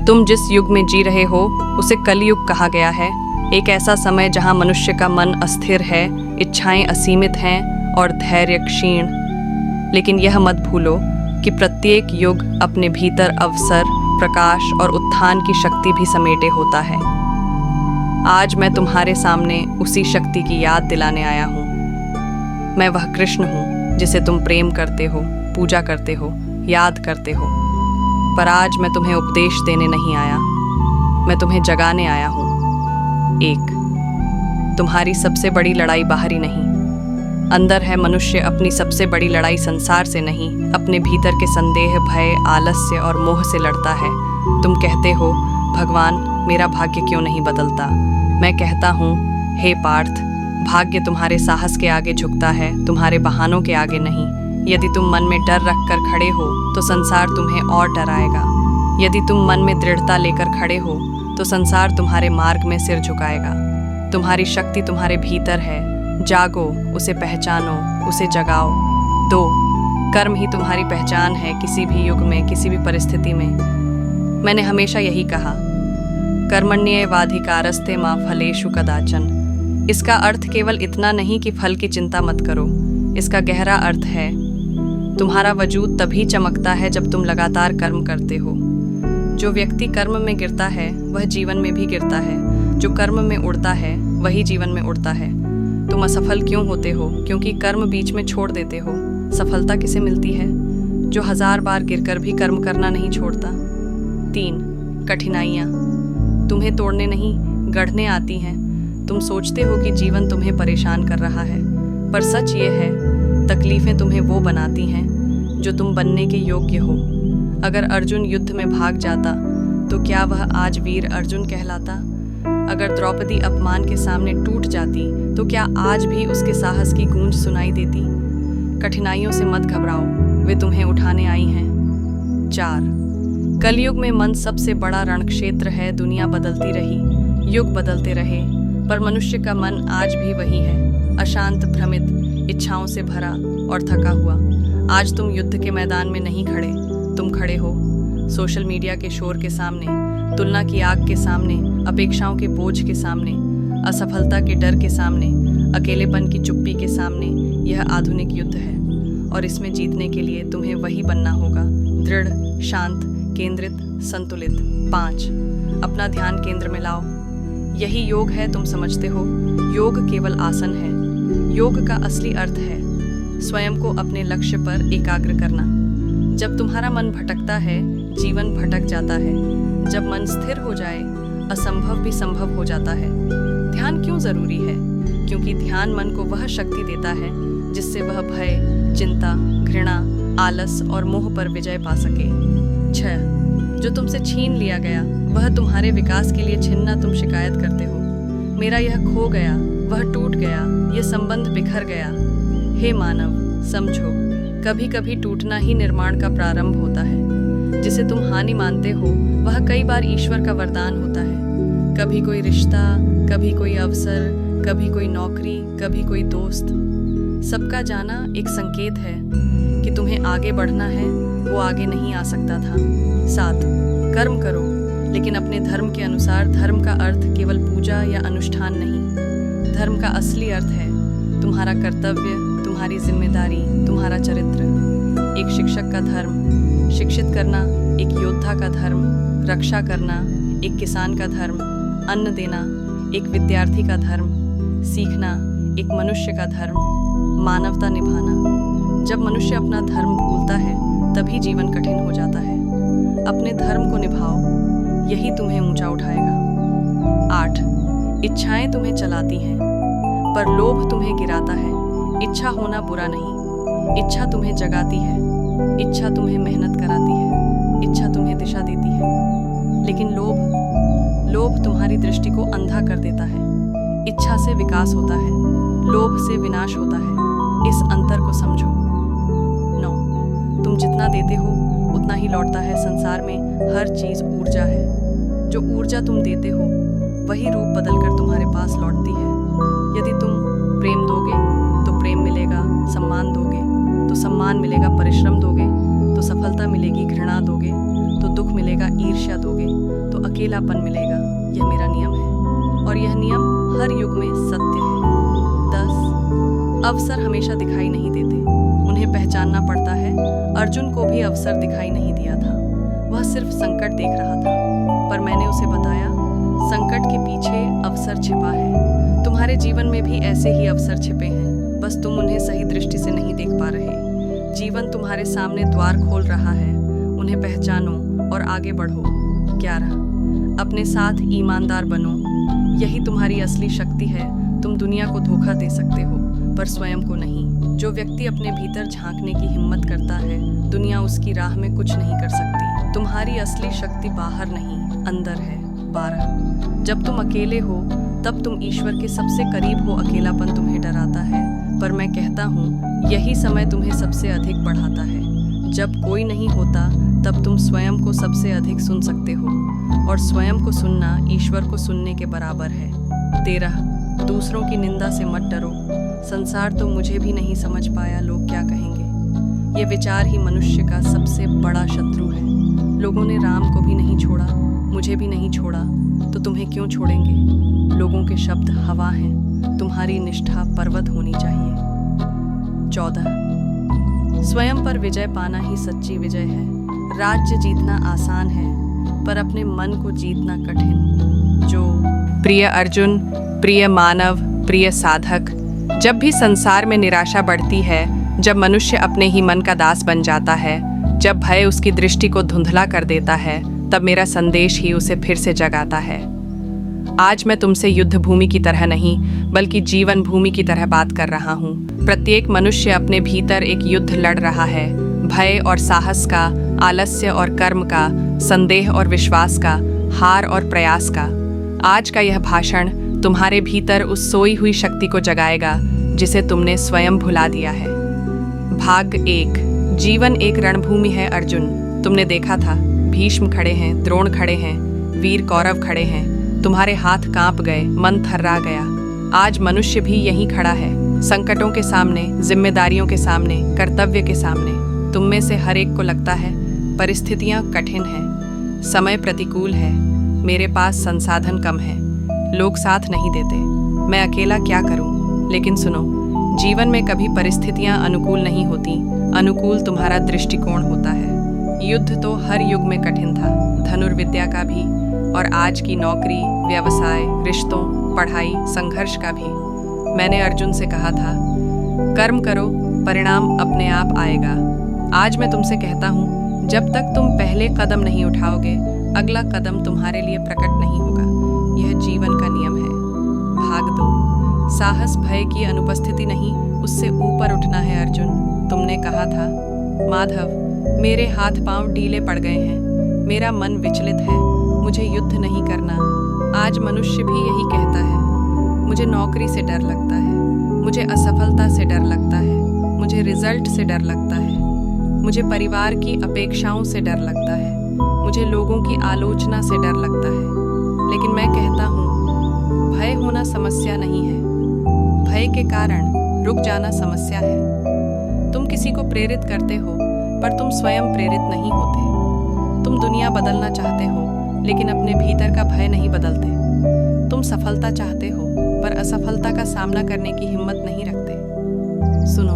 तुम जिस युग में जी रहे हो उसे कलयुग कहा गया है। एक ऐसा समय जहां मनुष्य का मन अस्थिर है, इच्छाएं असीमित हैं और धैर्य क्षीण। लेकिन यह मत भूलो कि प्रत्येक युग अपने भीतर अवसर, प्रकाश और उत्थान की शक्ति भी समेटे होता है। आज मैं तुम्हारे सामने उसी शक्ति की याद दिलाने आया हूँ। मैं वह कृष्ण हूँ जिसे तुम प्रेम करते हो, पूजा करते हो, याद करते हो। पर आज मैं तुम्हें उपदेश देने नहीं आया, मैं तुम्हें जगाने आया हूँ। तुम्हारी सबसे बड़ी लड़ाई बाहरी नहीं, अंदर है। मनुष्य अपनी सबसे बड़ी लड़ाई संसार से नहीं, अपने भीतर के संदेह, भय, आलस्य और मोह से लड़ता है। तुम कहते हो, भगवान मेरा भाग्य क्यों नहीं बदलता? मैं कहता हूँ, हे पार्थ, भाग्य तुम्हारे साहस के आगे झुकता है, तुम्हारे बहानों के आगे नहीं। यदि तुम मन में डर रखकर खड़े हो तो संसार तुम्हें और डराएगा। यदि तुम मन में दृढ़ता लेकर खड़े हो तो संसार तुम्हारे मार्ग में सिर झुकाएगा। तुम्हारी शक्ति तुम्हारे भीतर है, जागो, उसे पहचानो, उसे जगाओ। 2 कर्म ही तुम्हारी पहचान है, किसी भी युग में, किसी भी परिस्थिति में। मैंने हमेशा यही कहा, कर्मण्येवाधिकारस्ते मा फलेषु कदाचन। इसका अर्थ केवल इतना नहीं कि फल की चिंता मत करो। इसका गहरा अर्थ है, तुम्हारा वजूद तभी चमकता है जब तुम लगातार कर्म करते हो। जो व्यक्ति कर्म में गिरता है वह जीवन में भी गिरता है, जो कर्म में उड़ता है वही जीवन में उड़ता है। तुम असफल क्यों होते हो? क्योंकि कर्म बीच में छोड़ देते हो। सफलता किसे मिलती है? जो 1000 बार गिरकर भी कर्म करना नहीं छोड़ता। 3 कठिनाइयाँ तुम्हें तोड़ने नहीं, गढ़ने आती हैं। तुम सोचते हो कि जीवन तुम्हें परेशान कर रहा है, पर सच ये है, तकलीफें तुम्हें वो बनाती हैं जो तुम बनने के योग्य हो। अगर अर्जुन युद्ध में भाग जाता तो क्या वह आज वीर अर्जुन कहलाता? अगर द्रौपदी अपमान के सामने टूट जाती तो क्या आज भी उसके साहस की गूंज सुनाई देती? कठिनाइयों से मत घबराओ, वे तुम्हें उठाने आई हैं। 4 कलयुग में मन सबसे बड़ा रणक्षेत्र है। दुनिया बदलती रही, युग बदलते रहे, पर मनुष्य का मन आज भी वही है, अशांत, भ्रमित, इच्छाओं से भरा और थका हुआ। आज तुम युद्ध के मैदान में नहीं खड़े, तुम खड़े हो सोशल मीडिया के शोर के सामने, तुलना की आग के सामने, अपेक्षाओं के बोझ के सामने, असफलता के डर के सामने, अकेलेपन की चुप्पी के सामने। यह आधुनिक युद्ध है और इसमें जीतने के लिए तुम्हें वही बनना होगा, दृढ़, शांत, केंद्रित, संतुलित। 5 अपना ध्यान केंद्र में लाओ। यही योग है। तुम समझते हो योग केवल आसन है। योग का असली अर्थ है स्वयं को अपने लक्ष्य पर एकाग्र करना। जब तुम्हारा मन भटकता है, जीवन भटक जाता है। जब मन स्थिर हो जाए, असंभव भी संभव हो जाता है। ध्यान क्यों जरूरी है? क्योंकि ध्यान मन को वह शक्ति देता है जिससे वह भय, चिंता, घृणा, आलस और मोह पर विजय पा सके। 6 जो तुमसे छीन लिया गया वह तुम्हारे विकास के लिए छिनना तुम शिकायत करते हो। मेरा यह खो गया, वह टूट गया, ये संबंध बिखर गया। हे मानव, समझो, कभी कभी टूटना ही निर्माण का प्रारंभ होता है। जिसे तुम हानि मानते हो वह कई बार ईश्वर का वरदान होता है। कभी कोई रिश्ता, कभी कोई अवसर, कभी कोई नौकरी, कभी कोई दोस्त। सबका जाना एक संकेत है कि तुम्हें आगे बढ़ना है, वो आगे नहीं आ सकता था। 7 कर्म करो, लेकिन अपने धर्म के अनुसार। धर्म का अर्थ केवल पूजा या अनुष्ठान नहीं। धर्म का असली अर्थ है तुम्हारा कर्तव्य, तुम्हारी जिम्मेदारी, तुम्हारा चरित्र। एक शिक्षक का धर्म शिक्षित करना, एक योद्धा का धर्म रक्षा करना, एक किसान का धर्म अन्न देना, एक विद्यार्थी का धर्म सीखना, एक मनुष्य का धर्म मानवता निभाना। जब मनुष्य अपना धर्म भूलता है तभी जीवन कठिन हो जाता है। अपने धर्म को निभाओ, यही तुम्हें ऊंचा उठाएगा। 8 इच्छाएं तुम्हें चलाती हैं, पर लोभ तुम्हें गिराता है। इच्छा होना बुरा नहीं, इच्छा तुम्हें जगाती है, इच्छा तुम्हें मेहनत कराती है, इच्छा तुम्हें दिशा देती है। लेकिन लोभ तुम्हारी दृष्टि को अंधा कर देता है। इच्छा से विकास होता है, लोभ से विनाश होता है। इस अंतर को समझो। 9 तुम जितना देते हो उतना ही लौटता है। संसार में हर चीज ऊर्जा है। जो ऊर्जा तुम देते हो वही रूप बदलकर तुम्हारे पास लौटती है। यदि तुम प्रेम दोगे तो प्रेम मिलेगा, सम्मान दोगे तो सम्मान मिलेगा, परिश्रम दोगे तो सफलता मिलेगी, घृणा दोगे तो दुख मिलेगा, ईर्ष्या दोगे तो अकेलापन मिलेगा। यह मेरा नियम है और यह नियम हर युग में सत्य है। 10 अवसर हमेशा दिखाई नहीं देते, उन्हें पहचानना पड़ता है। अर्जुन को भी अवसर दिखाई नहीं दिया था, वह सिर्फ संकट देख रहा था, पर मैंने उसे बताया संकट के पीछे अवसर छिपा है। तुम्हारे जीवन में भी ऐसे ही अवसर छिपे हैं, बस तुम उन्हें सही दृष्टि से नहीं देख पा रहे। जीवन तुम्हारे सामने द्वार खोल रहा है, उन्हें पहचानो और आगे बढ़ो। 11 अपने साथ ईमानदार बनो, यही तुम्हारी असली शक्ति है। तुम दुनिया को धोखा दे सकते हो पर स्वयं को नहीं। जो व्यक्ति अपने भीतर झांकने की हिम्मत करता है, दुनिया उसकी राह में कुछ नहीं कर सकती। तुम्हारी असली शक्ति बाहर नहीं, अंदर है। 12 जब तुम अकेले हो तब तुम ईश्वर के सबसे करीब हो। अकेलापन तुम्हें डराता है, पर मैं कहता हूँ यही समय तुम्हें सबसे अधिक बढ़ाता है। जब कोई नहीं होता तब तुम स्वयं को सबसे अधिक सुन सकते हो, और स्वयं को सुनना ईश्वर को सुनने के बराबर है। 13 दूसरों की निंदा से मत डरो, संसार तो मुझे भी नहीं समझ पाया, लोग क्या कहेंगे। ये विचार ही मनुष्य का सबसे बड़ा शत्रु है। लोगों ने राम को भी नहीं छोड़ा, मुझे भी नहीं छोड़ा, तो तुम्हें क्यों छोड़ेंगे। लोगों के शब्द हवा हैं, तुम्हारी निष्ठा पर्वत होनी चाहिए। 14 स्वयं पर विजय पाना ही सच्ची विजय है। राज्य जीतना आसान है, पर अपने मन को जीतना कठिन। जो प्रिय अर्जुन, प्रिय मानव, प्रिय साधक, जब भी संसार में निराशा बढ़ती है, जब मनुष्य अपने ही मन का दास बन जाता है, जब भय उसकी दृष्टि को धुंधला कर देता है, तब मेरा संदेश ही उसे फिर से जगाता है। आज मैं तुमसे युद्ध भूमि की तरह नहीं, बल्कि जीवन भूमि की तरह बात कर रहा हूँ। प्रत्येक मनुष्य अपने भीतर एक युद्ध लड़ रहा है, भय और साहस का, आलस्य और कर्म का, संदेह और विश्वास का, हार और प्रयास का। आज का यह भाषण तुम्हारे भीतर उस सोई हुई शक्ति को जगाएगा जिसे तुमने स्वयं भुला दिया है। भाग 1 जीवन एक रणभूमि है अर्जुन। तुमने देखा था, भीष्म खड़े हैं, द्रोण खड़े हैं, वीर कौरव खड़े हैं। तुम्हारे हाथ कांप गए, मन थर्रा गया। आज मनुष्य भी यहीं खड़ा है, संकटों के सामने, जिम्मेदारियों के सामने, कर्तव्य के सामने। तुम में से हर एक को लगता है परिस्थितियां कठिन हैं, समय प्रतिकूल है, मेरे पास संसाधन कम है, लोग साथ नहीं देते, मैं अकेला क्या करूं। लेकिन सुनो, जीवन में कभी परिस्थितियां अनुकूल नहीं होती, अनुकूल तुम्हारा दृष्टिकोण होता है। युद्ध तो हर युग में कठिन था, धनुर्विद्या का भी, और आज की नौकरी, व्यवसाय, रिश्तों, पढ़ाई, संघर्ष का भी। मैंने अर्जुन से कहा था, कर्म करो, परिणाम अपने आप आएगा। आज मैं तुमसे कहता हूँ, जब तक तुम पहले कदम नहीं उठाओगे, अगला कदम तुम्हारे लिए प्रकट नहीं होगा। यह जीवन का नियम है। भाग 2 साहस भय की अनुपस्थिति नहीं, उससे ऊपर उठना है अर्जुन। तुमने कहा था, माधव मेरे हाथ पांव ढीले पड़ गए हैं, मेरा मन विचलित है, मुझे युद्ध नहीं करना। आज मनुष्य भी यही कहता है, मुझे नौकरी से डर लगता है, मुझे असफलता से डर लगता है, मुझे रिजल्ट से डर लगता है, मुझे परिवार की अपेक्षाओं से डर लगता है, मुझे लोगों की आलोचना से डर लगता है। लेकिन मैं कहता हूँ, भय होना समस्या नहीं है, भय के कारण रुक जाना समस्या है। तुम किसी को प्रेरित करते हो, पर तुम स्वयं प्रेरित नहीं होते। तुम दुनिया बदलना चाहते हो, लेकिन अपने भीतर का भय नहीं बदलते। तुम सफलता चाहते हो, पर असफलता का सामना करने की हिम्मत नहीं रखते। सुनो,